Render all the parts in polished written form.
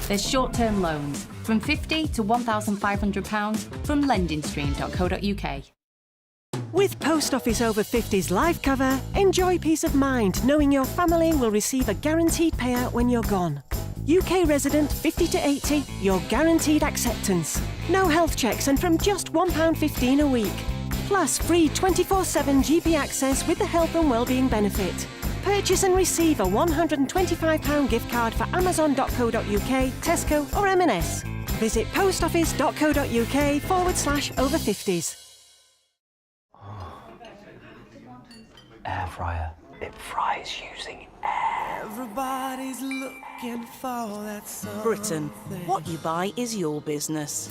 There's short-term loans from £50 to £1,500 from lendingstream.co.uk. With Post Office Over 50s life cover, enjoy peace of mind knowing your family will receive a guaranteed payout when you're gone. UK resident 50 to 80, your guaranteed acceptance. No health checks and from just £1.15 a week. Plus free 24/7 GP access with the health and wellbeing benefit. Purchase and receive a £125 gift card for amazon.co.uk, Tesco or M&S. Visit postoffice.co.uk/over 50s. Air fryer. It fries using air. Everybody's looking for that something. Britain, what you buy is your business.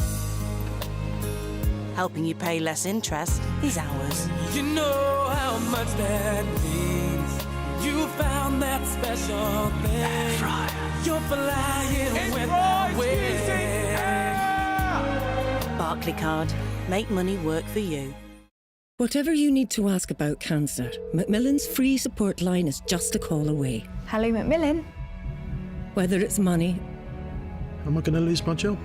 Helping you pay less interest is ours. You know how much that means. You found that special thing. Air fryer. You're flying with that wind. Barclaycard. Make money work for you. Whatever you need to ask about cancer, Macmillan's free support line is just a call away. Hello, Macmillan. Whether it's money, am I going to lose my job?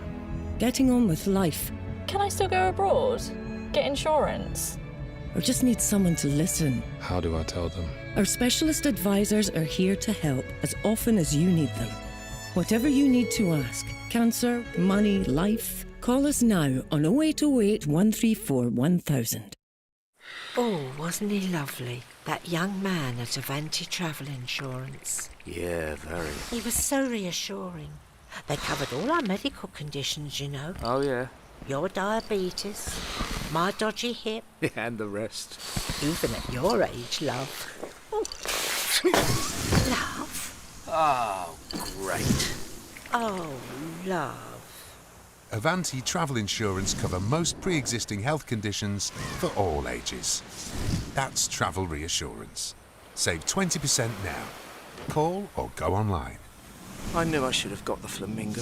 getting on with life, Can I still go abroad? Get insurance? or just need someone to listen, How do I tell them? our specialist advisors are here to help as often as you need them. Whatever you need to ask, cancer, money, life, call us now on 0808 134 1000. Oh, wasn't he lovely? That young man at Avanti Travel Insurance. Yeah, very. He was so reassuring. They covered all our medical conditions, you know. Oh, yeah. Your diabetes, my dodgy hip, And the rest. even at your age, love. Oh. Love? Oh, great. Oh, love. Avanti Travel Insurance cover most pre-existing health conditions for all ages. That's travel reassurance. Save 20% now. Call or go online. I knew I should have got the flamingo.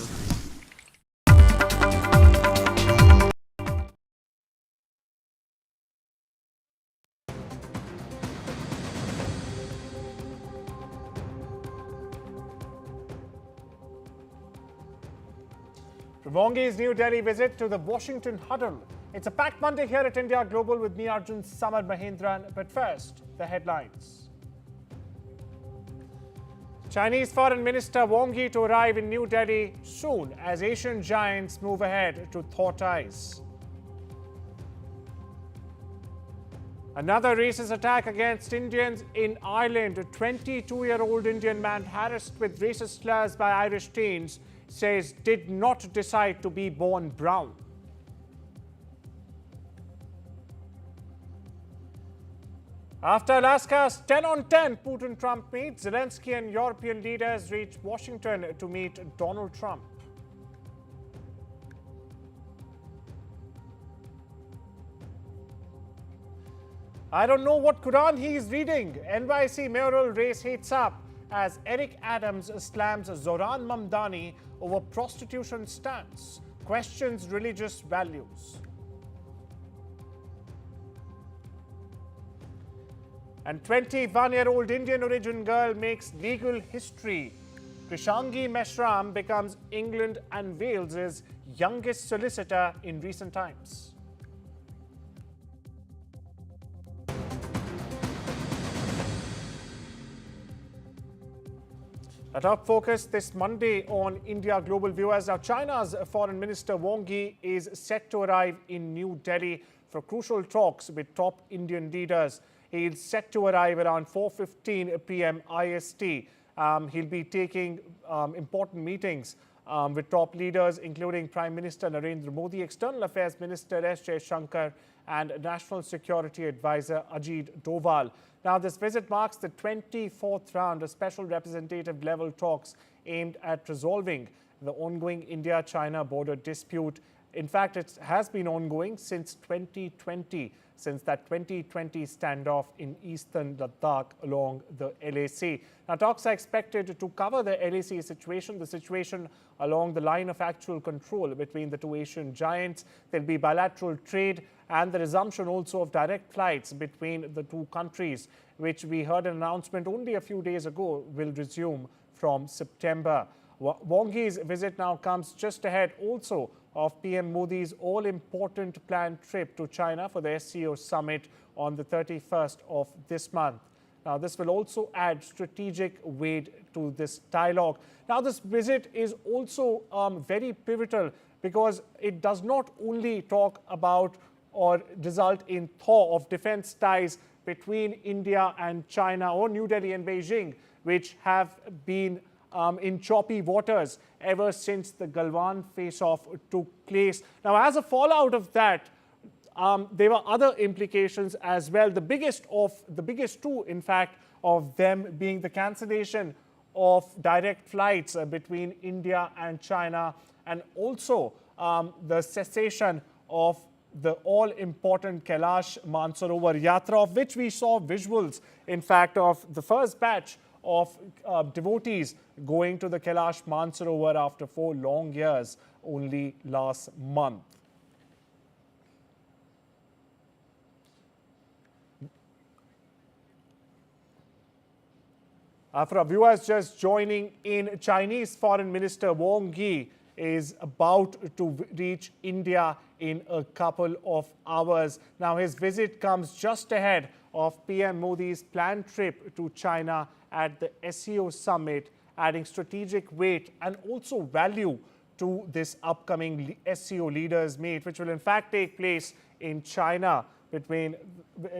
Wangi's New Delhi visit to the Washington huddle. It's a packed Monday here at India Global with me, Arjun Samar Mahendran. But first, the headlines. Chinese Foreign Minister Wang to arrive in New Delhi soon as Asian giants move ahead to thaw ties. Another racist attack against Indians in Ireland. A 22-year-old Indian man harassed with racist slurs by Irish teens says did not decide to be born brown. After Alaska's 10-on-10 Putin-Trump meet, Zelensky and European leaders reach Washington to meet Donald Trump. I don't know what Quran he is reading. NYC mayoral race heats up as Eric Adams slams Zoran Mamdani over prostitution stance, questions religious values. And 21-year-old Indian origin girl makes legal history. Krishangi Meshram becomes England and Wales's youngest solicitor in recent times. A top focus this Monday on India Global viewers. Now, China's Foreign Minister Wang Yi is set to arrive in New Delhi for crucial talks with top Indian leaders. He is set to arrive around 4:15 p.m. IST. He'll be taking important meetings with top leaders, including Prime Minister Narendra Modi, External Affairs Minister S. Jaishankar, and National Security Advisor Ajit Doval. Now, this visit marks the 24th round of special representative level talks aimed at resolving the ongoing India-China border dispute. In fact, it has been ongoing since 2020, since that 2020 standoff in eastern Ladakh along the LAC. Now, talks are expected to cover the LAC situation, the situation along the line of actual control between the two Asian giants. There'll be bilateral trade and the resumption also of direct flights between the two countries, which we heard an announcement only a few days ago will resume from September. Wangi's visit now comes just ahead also of PM Modi's all-important planned trip to China for the SCO summit on the 31st of this month. Now, this will also add strategic weight to this dialogue. Now, this visit is also very pivotal because it does not only talk about or result in thaw of defense ties between India and China or New Delhi and Beijing, which have been in choppy waters ever since the Galwan face-off took place. Now, as a fallout of that, there were other implications as well. The biggest two, in fact, of them being the cancellation of direct flights between India and China, and also the cessation of the all-important Kailash Mansarovar Yatra, of which we saw visuals, in fact, of the first batch of devotees going to the Kailash Mansarovar after 4 long years only last month. For our viewers just joining in, Chinese Foreign Minister Wang is about to reach India in a couple of hours. Now, his visit comes just ahead of PM Modi's planned trip to China at the SCO summit, adding strategic weight and also value to this upcoming SCO leaders meet, which will in fact take place in China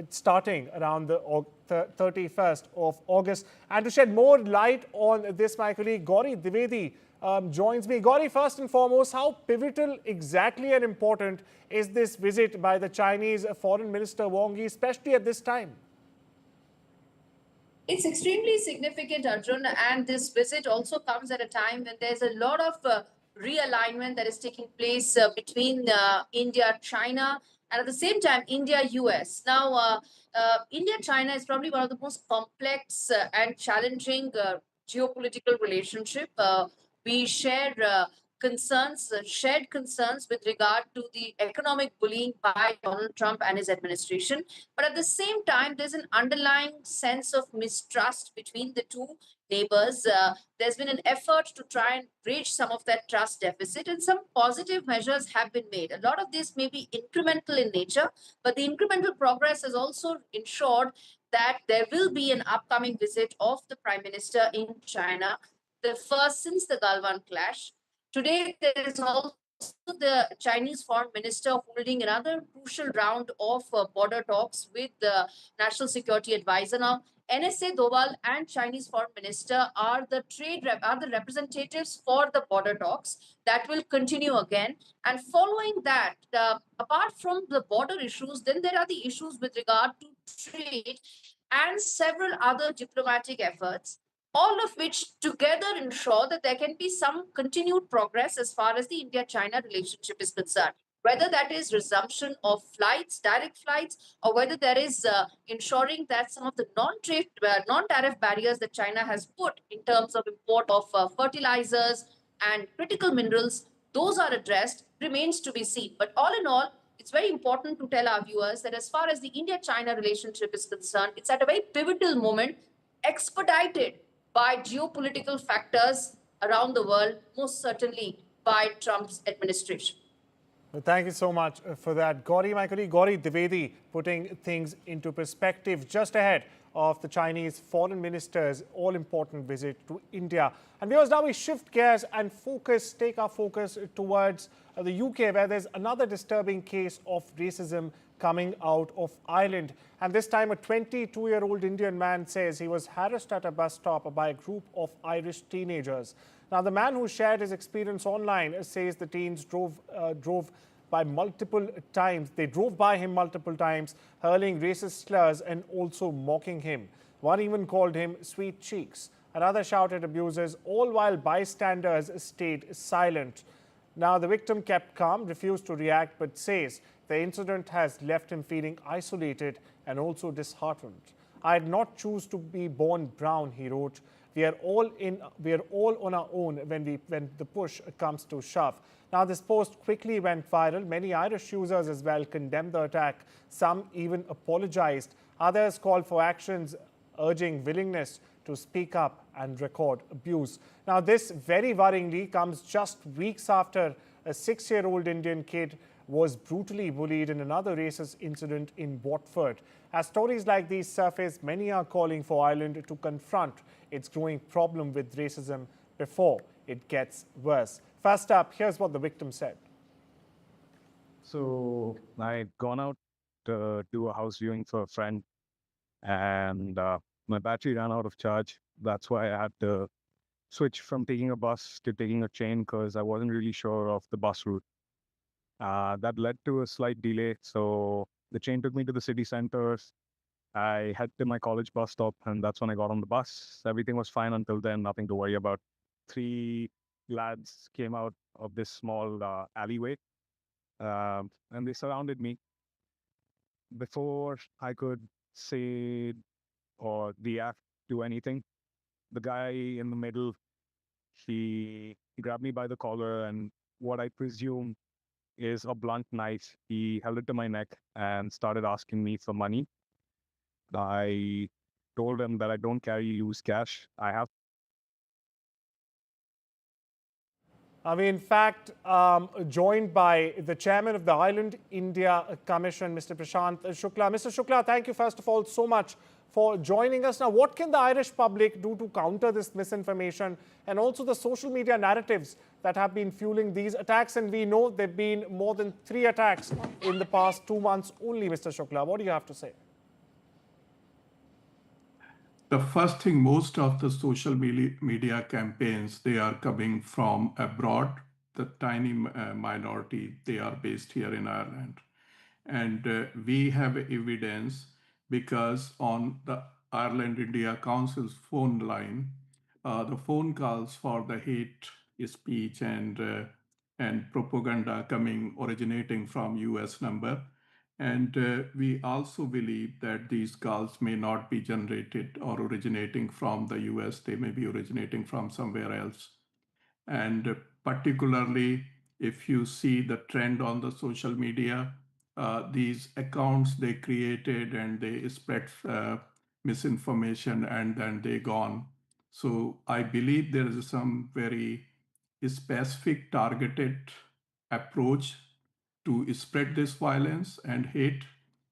starting around the 31st of August. And to shed more light on this, my colleague Gauri Dwivedi joins me. Gauri, first and foremost, how pivotal exactly and important is this visit by the Chinese Foreign Minister Wang Yi, especially at this time? It's extremely significant, Arjun, and this visit also comes at a time when there's a lot of realignment that is taking place between India, China, and at the same time, India-US. Now, India-China is probably one of the most complex and challenging geopolitical relationship. We share shared concerns with regard to the economic bullying by Donald Trump and his administration. But at the same time, there's an underlying sense of mistrust between the two neighbors. There's been an effort to try and bridge some of that trust deficit, and some positive measures have been made. A lot of this may be incremental in nature, but the incremental progress has also ensured that there will be an upcoming visit of the Prime Minister in China, the first since the Galwan clash. Today, there is also the Chinese Foreign Minister holding another crucial round of border talks with the National Security Advisor. Now, NSA Doval and Chinese Foreign Minister are the representatives for the border talks that will continue again. And following that, apart from the border issues, then there are the issues with regard to trade and several other diplomatic efforts, all of which together ensure that there can be some continued progress as far as the India-China relationship is concerned. Whether that is resumption of flights, direct flights, or whether there is ensuring that some of the non-tariff barriers that China has put in terms of import of fertilizers and critical minerals, those are addressed, remains to be seen. But all in all, it's very important to tell our viewers that as far as the India-China relationship is concerned, it's at a very pivotal moment, expedited by geopolitical factors around the world, most certainly by Trump's administration. Well, thank you so much for that. Gauri, my colleague Gauri Dwivedi, putting things into perspective just ahead of the Chinese Foreign Minister's all-important visit to India. And viewers, now we shift gears and take our focus towards the UK, where there's another disturbing case of racism coming out of Ireland. And this time, a 22-year-old Indian man says he was harassed at a bus stop by a group of Irish teenagers. Now, the man who shared his experience online says the teens drove by him multiple times, hurling racist slurs and also mocking him. One even called him sweet cheeks. Another shouted abuses, all while bystanders stayed silent. Now, the victim kept calm, refused to react, but says the incident has left him feeling isolated and also disheartened. I did not choose to be born brown, he wrote. We are all on our own when the push comes to shove. Now, this post quickly went viral. Many Irish users as well condemned the attack. Some even apologized. Others called for actions, urging willingness to speak up and record abuse. Now, this very worryingly comes just weeks after a 6-year-old Indian kid was brutally bullied in another racist incident in Watford. As stories like these surface, many are calling for Ireland to confront its growing problem with racism before it gets worse. First up, here's what the victim said. So I'd gone out to do a house viewing for a friend, and my battery ran out of charge. That's why I had to switch from taking a bus to taking a train because I wasn't really sure of the bus route. That led to a slight delay. So the train took me to the city center. I headed to my college bus stop, and that's when I got on the bus. Everything was fine until then, nothing to worry about. 3 lads came out of this small alleyway, and they surrounded me. Before I could say or react to anything, the guy in the middle, he grabbed me by the collar, and what I presume is a blunt knife. He held it to my neck and started asking me for money. I told him that I don't carry loose cash. I have. We, in fact, joined by the chairman of the Ireland India Commission, Mr. Prashant Shukla. Mr. Shukla, thank you, first of all, so much for joining us. Now, what can the Irish public do to counter this misinformation and also the social media narratives that have been fueling these attacks? And we know there have been more than 3 attacks in the past 2 months only, Mr. Shukla. What do you have to say? The first thing, most of the social media campaigns, they are coming from abroad. The tiny minority, they are based here in Ireland. And we have evidence because on the Ireland India Council's phone line, the phone calls for the hate speech and propaganda originating from US number. And we also believe that these calls may not be generated or originating from the US. They may be originating from somewhere else. And particularly, if you see the trend on the social media, these accounts they created and they spread misinformation and then they gone. So I believe there is some very specific targeted approach to spread this violence and hate,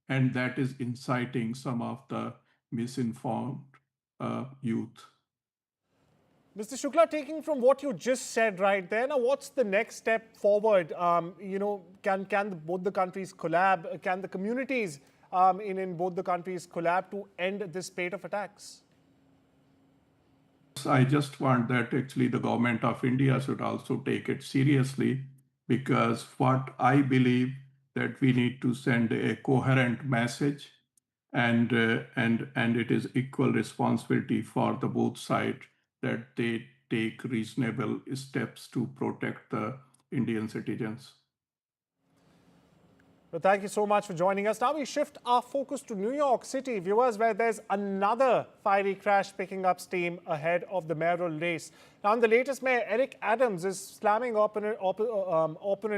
and that is inciting some of the misinformed youth. Mr. Shukla, taking from what you just said right there, now what's the next step forward? Can both the countries collab? Can the communities in both the countries collab to end this spate of attacks? I just want that actually the government of India should also take it seriously, because what I believe that we need to send a coherent message, and it is equal responsibility for the both sides that they take reasonable steps to protect the Indian citizens. Well, thank you so much for joining us. Now we shift our focus to New York City, viewers, where there's another fiery crash picking up steam ahead of the mayoral race. Now, in the latest, Mayor Eric Adams is slamming opponent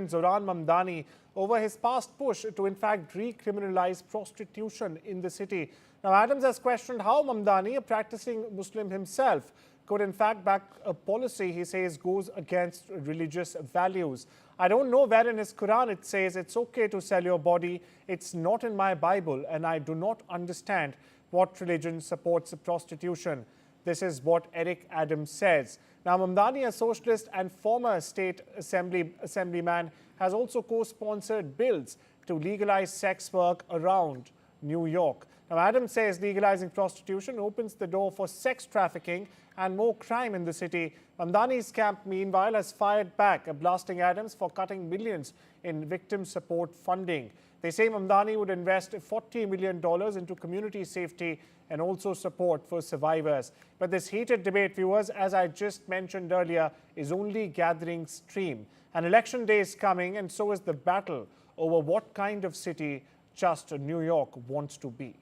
Zoran Mamdani over his past push to, in fact, recriminalize prostitution in the city. Now, Adams has questioned how Mamdani, a practicing Muslim himself, could in fact back a policy he says goes against religious values. I don't know where in his Quran it says it's okay to sell your body. It's not in my Bible, and I do not understand what religion supports prostitution. This is what Eric Adams says. Now, Mamdani, a socialist and former state assemblyman, has also co-sponsored bills to legalize sex work around New York. Now, Adams says legalizing prostitution opens the door for sex trafficking and more crime in the city. Mamdani's camp, meanwhile, has fired back, blasting Adams for cutting millions in victim support funding. They say Mamdani would invest $40 million into community safety and also support for survivors. But this heated debate, viewers, as I just mentioned earlier, is only gathering steam. An election day is coming, and so is the battle over what kind of city just New York wants to be.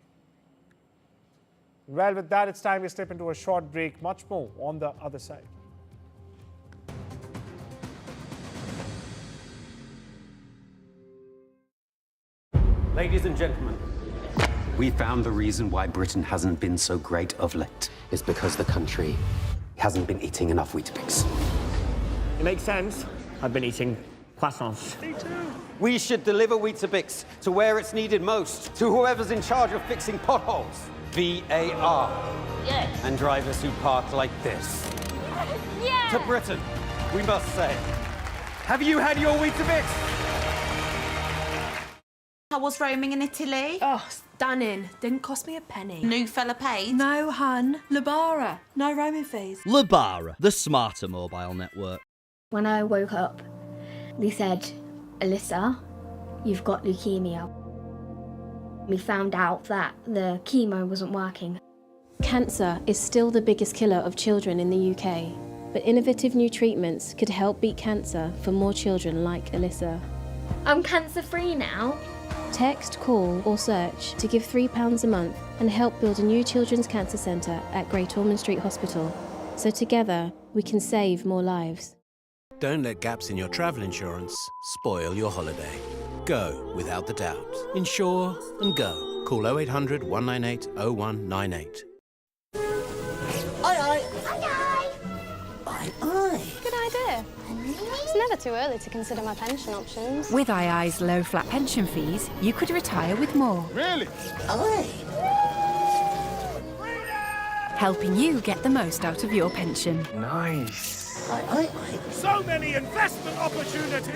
Well, with that, it's time we step into a short break. Much more on the other side. Ladies and gentlemen, We found the reason why Britain hasn't been so great of late. It's because the country hasn't been eating enough Weetabix. It makes sense. I've been eating croissants. Me too. We should deliver Weetabix to where it's needed most, to whoever's in charge of fixing potholes. VAR. Yes. And drivers who park like this. Yeah. To Britain, we must say, have you had your Weetabix? How was roaming in Italy? Oh, stunning. Didn't cost me a penny. New fella paid? No, hun. Labara. No roaming fees. Labara, the smarter mobile network. When I woke up, they said, Alyssa, you've got leukemia. We found out that the chemo wasn't working. Cancer is still the biggest killer of children in the UK, but innovative new treatments could help beat cancer for more children like Alyssa. I'm cancer-free now. Text, call or search to give £3 a month and help build a new children's cancer centre at Great Ormond Street Hospital. So together, we can save more lives. Don't let gaps in your travel insurance spoil your holiday. Go without the doubt. Insure and go. Call 0800 198 0198. Aye, aye. Aye, Aye, aye. Good idea. It's never too early to consider my pension options. With II's low flat pension fees, you could retire with more. Really? Aye. Helping you get the most out of your pension. Nice. Aye, aye, aye. So many investment opportunities!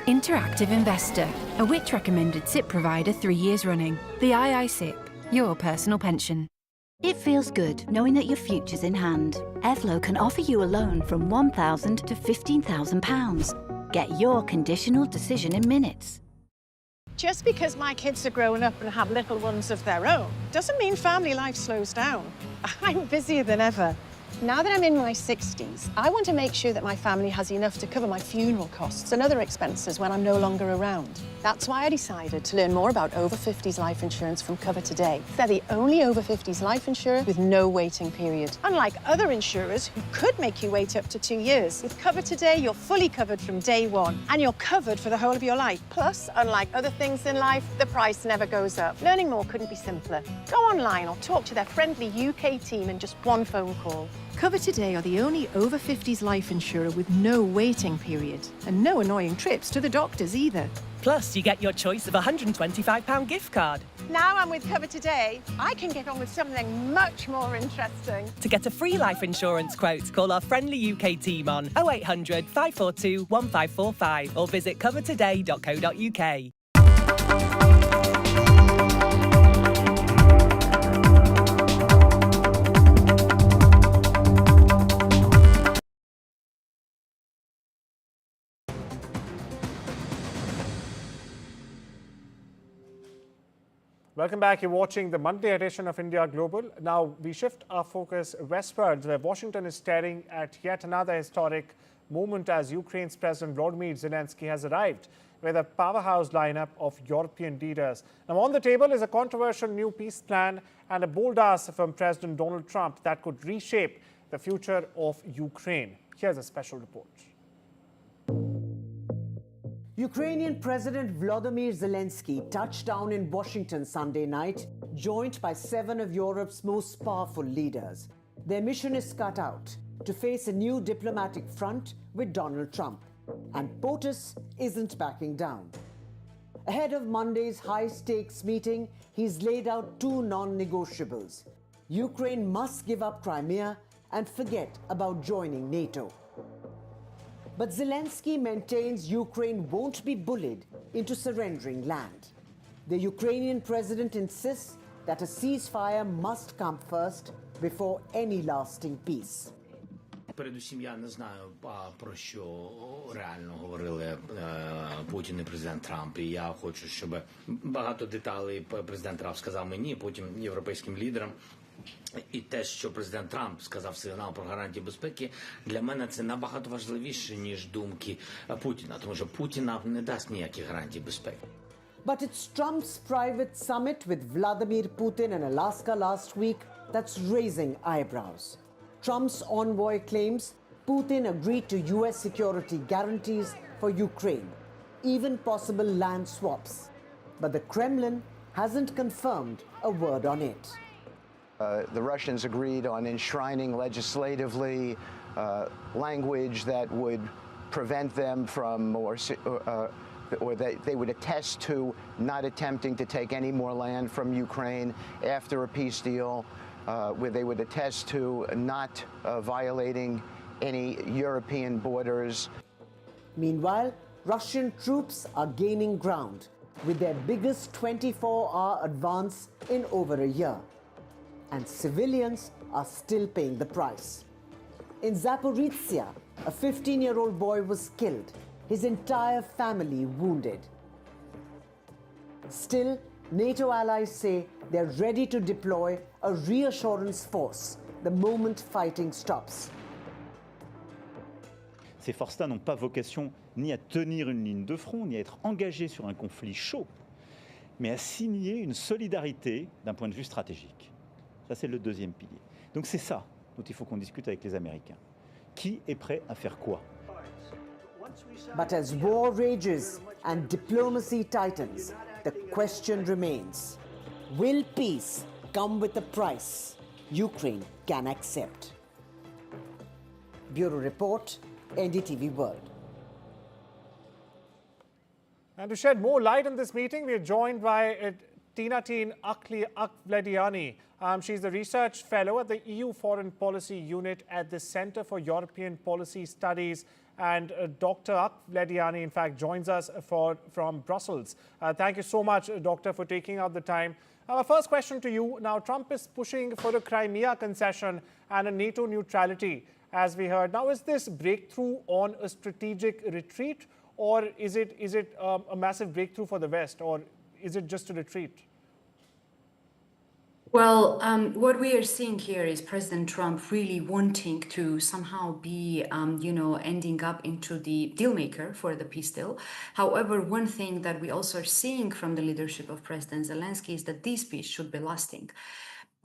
Interactive Investor, a Which recommended SIP provider 3 years running. The II SIP, your personal pension. It feels good knowing that your future's in hand. Evlo can offer you a loan from £1,000 to £15,000. Get your conditional decision in minutes. Just because my kids are grown up and have little ones of their own doesn't mean family life slows down. I'm busier than ever. Now that I'm in my 60s, I want to make sure that my family has enough to cover my funeral costs and other expenses when I'm no longer around. That's why I decided to learn more about over 50s life insurance from Cover Today. They're the only over 50s life insurer with no waiting period. Unlike other insurers who could make you wait up to 2 years, with Cover Today, you're fully covered from day one, and you're covered for the whole of your life. Plus, unlike other things in life, the price never goes up. Learning more couldn't be simpler. Go online or talk to their friendly UK team in just one phone call. Cover Today are the only over 50s life insurer with no waiting period and no annoying trips to the doctors either. Plus, you get your choice of a £125 gift card. Now I'm with Cover Today, I can get on with something much more interesting. To get a free life insurance quote, call our friendly UK team on 0800 542 1545 or visit covertoday.co.uk. Welcome back. You're watching the Monday edition of India Global. Now we shift our focus westwards, where Washington is staring at yet another historic moment as Ukraine's President Volodymyr Zelensky has arrived with a powerhouse lineup of European leaders. Now on the table is a controversial new peace plan and a bold ask from President Donald Trump that could reshape the future of Ukraine. Here's a special report. Ukrainian President Volodymyr Zelensky touched down in Washington Sunday night, joined by 7 of Europe's most powerful leaders. Their mission is cut out to face a new diplomatic front with Donald Trump. And POTUS isn't backing down. Ahead of Monday's high-stakes meeting, he's laid out 2 non-negotiables. Ukraine must give up Crimea and forget about joining NATO. But Zelensky maintains Ukraine won't be bullied into surrendering land. The Ukrainian president insists that a ceasefire must come first before any lasting peace. Передусім, я не знаю, про що реально говорили Путін і президент Трамп. І я хочу, щоб багато деталей президент Трамп сказав мені, потім європейським лідерам. І те, що президент Трамп сказав сигнал про гарантії безпеки, для мене це набагато важливіше, ніж думки Путіна, тому що Путін нам не дасть ніяких гарантій безпеки. But it's Trump's private summit with Vladimir Putin in Alaska last week that's raising eyebrows. Trump's envoy claims Putin agreed to US security guarantees for Ukraine, even possible land swaps. But the Kremlin hasn't confirmed a word on it. The Russians agreed on enshrining legislatively language that would prevent them from, or they would attest to not attempting to take any more land from Ukraine after a peace deal, where they would attest to not violating any European borders. Meanwhile, Russian troops are gaining ground with their biggest 24-hour advance in over a year. And civilians are still paying the price. In Zaporizhzhia, a 15-year-old boy was killed, his entire family wounded. Still, NATO allies say they're ready to deploy a reassurance force the moment fighting stops. Ces forces-là n'ont pas vocation ni à tenir une ligne de front, ni à être engagées sur un conflit chaud, mais à signer une solidarité d'un point de vue stratégique. Ça, c'est le deuxième pilier. Donc c'est ça dont il faut qu'on discute avec les Américains. Qui est prêt à faire quoi? But as war rages and diplomacy tightens, the question remains, will peace come with a price Ukraine can accept? Bureau Report, NDTV World. And to shed more light on this meeting, we are joined by Tina-Teen Akvlediani. She's the research fellow at the EU Foreign Policy Unit at the Center for European Policy Studies. And Dr. Akvlediani, in fact, joins us from Brussels. Thank you so much, Doctor, for taking out the time. Our first question to you. Now, Trump is pushing for a Crimea concession and a NATO neutrality, as we heard. Now, is this breakthrough on a strategic retreat, or is it a massive breakthrough for the West, or is it just a retreat? Well, what we are seeing here is President Trump really wanting to somehow be, ending up into the deal maker for the peace deal. However, one thing that we also are seeing from the leadership of President Zelensky is that this peace should be lasting.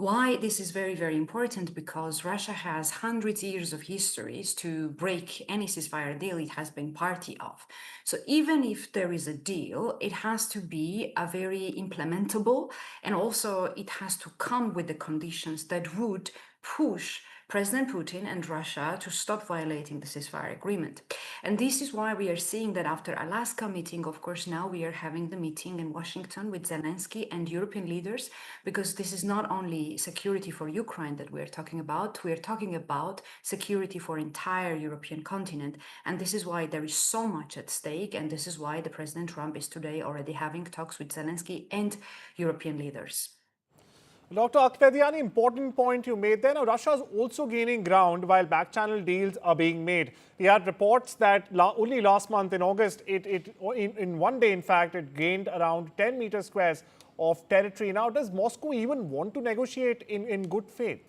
Why this is very, very important? Because Russia has hundreds of years of histories to break any ceasefire deal it has been party of. So even if there is a deal, it has to be a very implementable, and also it has to come with the conditions that would push President Putin and Russia to stop violating the ceasefire agreement. And this is why we are seeing that after Alaska meeting, of course, now we are having the meeting in Washington with Zelensky and European leaders, because this is not only security for Ukraine that we are talking about security for entire European continent. And this is why there is so much at stake. And this is why the President Trump is today already having talks with Zelensky and European leaders. Dr. Akvlediani, important point you made there. Now, Russia is also gaining ground while back-channel deals are being made. We had reports that only last month in August, in one day, in fact, it gained around 10 meter squares of territory. Now, does Moscow even want to negotiate in good faith?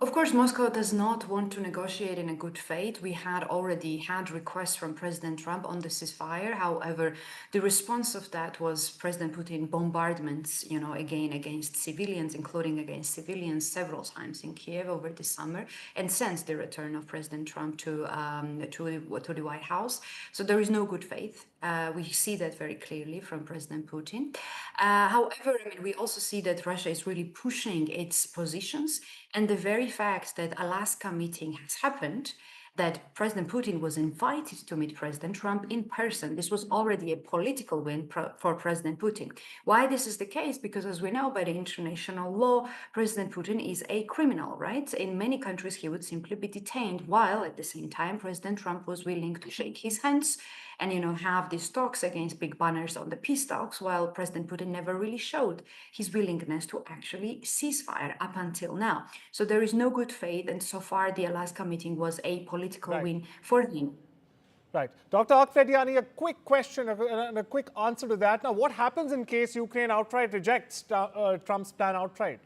Of course, Moscow does not want to negotiate in a good faith. We had already had requests from President Trump on the ceasefire. However, the response of that was President Putin bombardments, again against civilians, including against civilians several times in Kiev over the summer, and since the return of President Trump to the White House. So there is no good faith. We see that very clearly from President Putin. However, we also see that Russia is really pushing its positions, and the very fact that Alaska meeting has happened, that President Putin was invited to meet President Trump in person. This was already a political win for President Putin. Why this is the case? Because as we know, by the international law, President Putin is a criminal, right? In many countries, he would simply be detained, while at the same time, President Trump was willing to shake his hands and, have these talks against big banners on the peace talks, while President Putin never really showed his willingness to actually ceasefire up until now. So there is no good faith, and so far the Alaska meeting was a political win for him. Right. Dr. Akvlediani, a quick question and a quick answer to that. Now, what happens in case Ukraine outright rejects Trump's plan outright?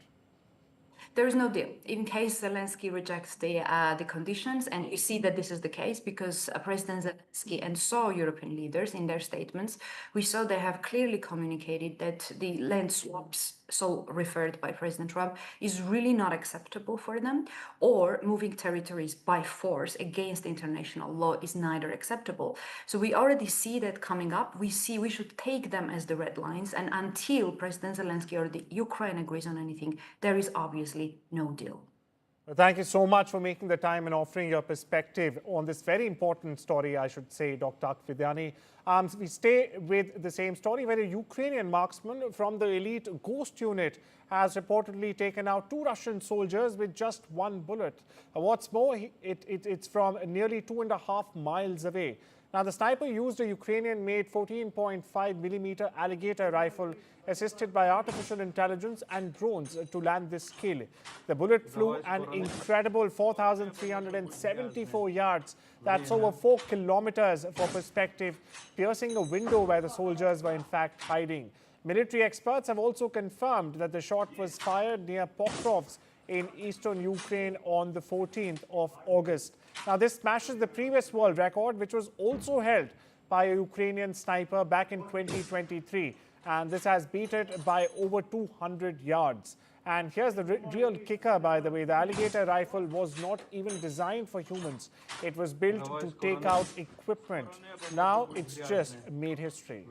There is no deal. In case Zelensky rejects the conditions, and you see that this is the case because President Zelensky and so European leaders in their statements, we saw they have clearly communicated that the land swaps so referred by President Trump, is really not acceptable for them, or moving territories by force against international law is neither acceptable. So we already see that coming up. We should take them as the red lines, and until President Zelensky or the Ukraine agrees on anything, there is obviously no deal. Well, thank you so much for making the time and offering your perspective on this very important story, I should say, Dr. Akvidyani. We stay with the same story where a Ukrainian marksman from the elite Ghost unit has reportedly taken out 2 Russian soldiers with just 1 bullet. What's more, it's from nearly 2.5 miles away. Now, the sniper used a Ukrainian-made 14.5mm alligator rifle assisted by artificial intelligence and drones to land this kill. The bullet flew an incredible 4,374 yards. That's over 4 kilometers for perspective, piercing a window where the soldiers were in fact hiding. Military experts have also confirmed that the shot was fired near Pokrovsk in eastern Ukraine on the 14th of August. Now, this smashes the previous world record, which was also held by a Ukrainian sniper back in 2023. And this has beat it by over 200 yards. And here's the real kicker, by the way. The alligator rifle was not even designed for humans. It was built to take out equipment. Now it's just made history.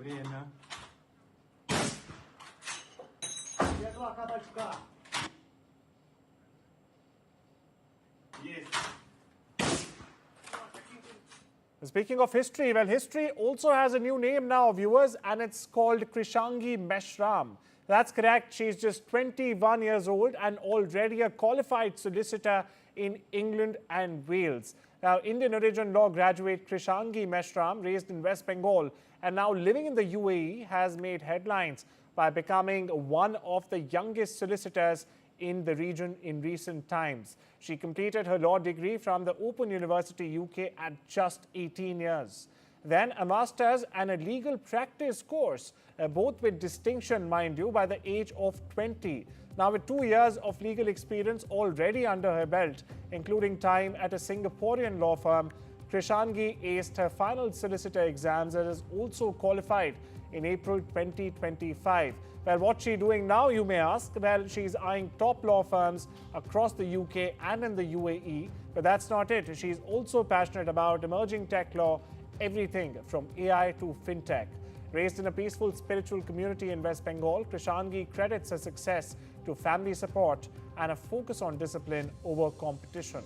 Speaking of history, well, history also has a new name now, viewers, and it's called Krishangi Meshram. That's correct. She's just 21 years old and already a qualified solicitor in England and Wales. Now, Indian origin law graduate Krishangi Meshram, raised in West Bengal and now living in the UAE, has made headlines by becoming one of the youngest solicitors in the region in recent times. She completed her law degree from the Open University UK at just 18 years. Then a master's and a legal practice course, both with distinction, mind you, by the age of 20. Now, with 2 years of legal experience already under her belt, including time at a Singaporean law firm, Krishangi aced her final solicitor exams and is also qualified in April 2025. Well, what's she doing now, you may ask? Well, she's eyeing top law firms across the UK and in the UAE. But that's not it. She's also passionate about emerging tech law, everything from AI to fintech. Raised in a peaceful spiritual community in West Bengal, Krishangi credits her success to family support and a focus on discipline over competition.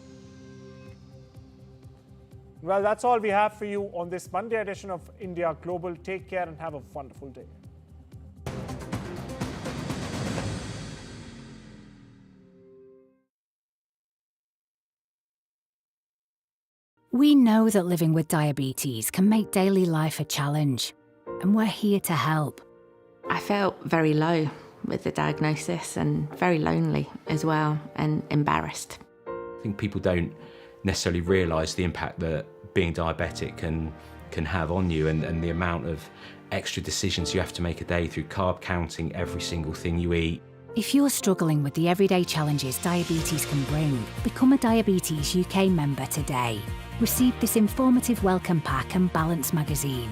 Well, that's all we have for you on this Monday edition of India Global. Take care and have a wonderful day. We know that living with diabetes can make daily life a challenge, and we're here to help. I felt very low with the diagnosis and very lonely as well, and embarrassed. I think people don't necessarily realise the impact that being diabetic can have on you, and the amount of extra decisions you have to make a day through carb counting every single thing you eat. If you're struggling with the everyday challenges diabetes can bring, become a Diabetes UK member today. Receive this informative welcome pack and Balance magazine.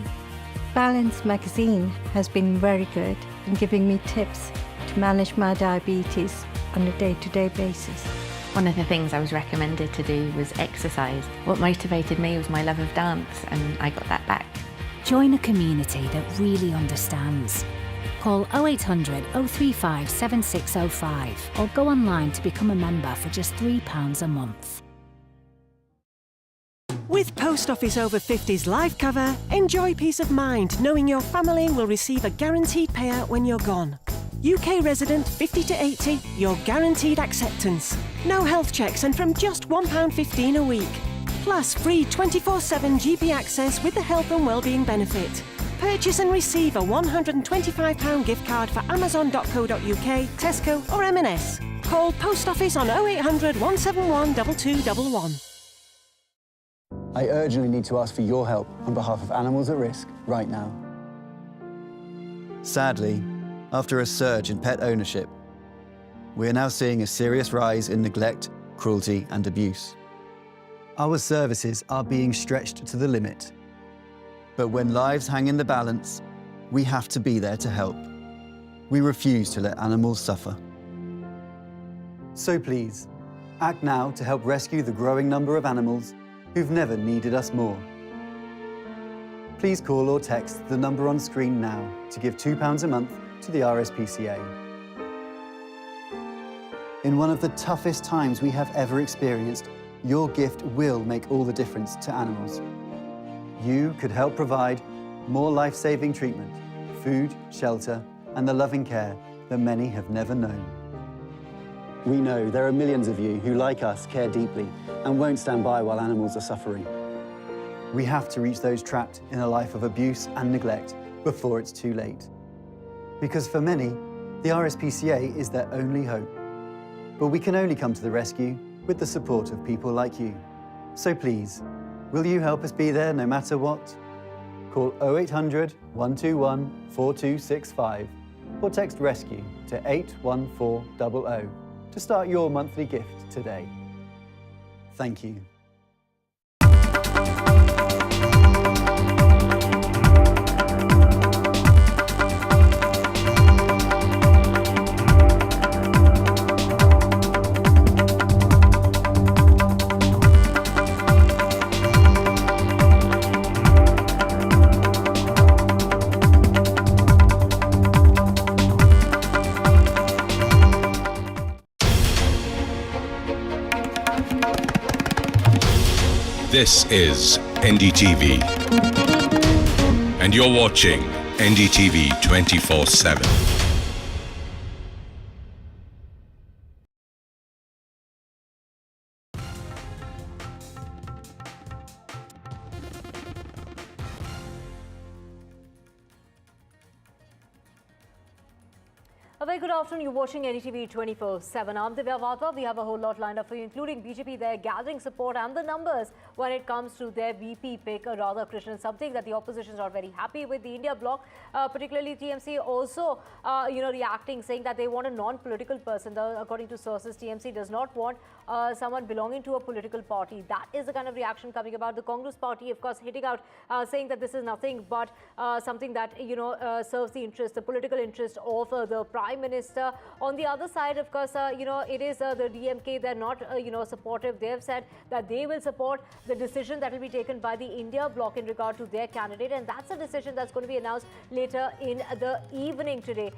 Balance magazine has been very good in giving me tips to manage my diabetes on a day-to-day basis. One of the things I was recommended to do was exercise. What motivated me was my love of dance, and I got that back. Join a community that really understands. Call 0800 035 7605 or go online to become a member for just £3 a month. With Post Office Over 50s life cover, enjoy peace of mind knowing your family will receive a guaranteed payout when you're gone. UK resident 50 to 80, you're guaranteed acceptance. No health checks and from just £1.15 a week. Plus free 24/7 GP access with the health and wellbeing benefit. Purchase and receive a £125 gift card for Amazon.co.uk, Tesco or M&S. Call Post Office on 0800 171 2211. I urgently need to ask for your help on behalf of animals at risk right now. Sadly, after a surge in pet ownership, we are now seeing a serious rise in neglect, cruelty and abuse. Our services are being stretched to the limit. But when lives hang in the balance, we have to be there to help. We refuse to let animals suffer. So please, act now to help rescue the growing number of animals who've never needed us more. Please call or text the number on screen now to give £2 a month to the RSPCA. In one of the toughest times we have ever experienced, your gift will make all the difference to animals. You could help provide more life-saving treatment, food, shelter, and the loving care that many have never known. We know there are millions of you who, like us, care deeply and won't stand by while animals are suffering. We have to reach those trapped in a life of abuse and neglect before it's too late. Because for many, the RSPCA is their only hope. But we can only come to the rescue with the support of people like you. So please, will you help us be there no matter what? Call 0800 121 4265 or text RESCUE to 81400 to start your monthly gift today. Thank you. This is NDTV, and you're watching NDTV 24/7. A very good afternoon. You're watching NDTV 24/7. I'm Divya Vatva. We have a whole lot lined up for you, including BJP there gathering support and the numbers when it comes to their VP pick, Radha Krishnan, something that the opposition is not very happy with. The India bloc, particularly TMC, also reacting, saying that they want a non-political person. According to sources, TMC does not want someone belonging to a political party. That is the kind of reaction coming about. The Congress party, of course, hitting out, saying that this is nothing but something that serves the interest, the political interest of the Prime Minister. On the other side, of course, it is the DMK. They're not, supportive. They have said that they will support the decision that will be taken by the India bloc in regard to their candidate, and that's a decision that's going to be announced later in the evening today.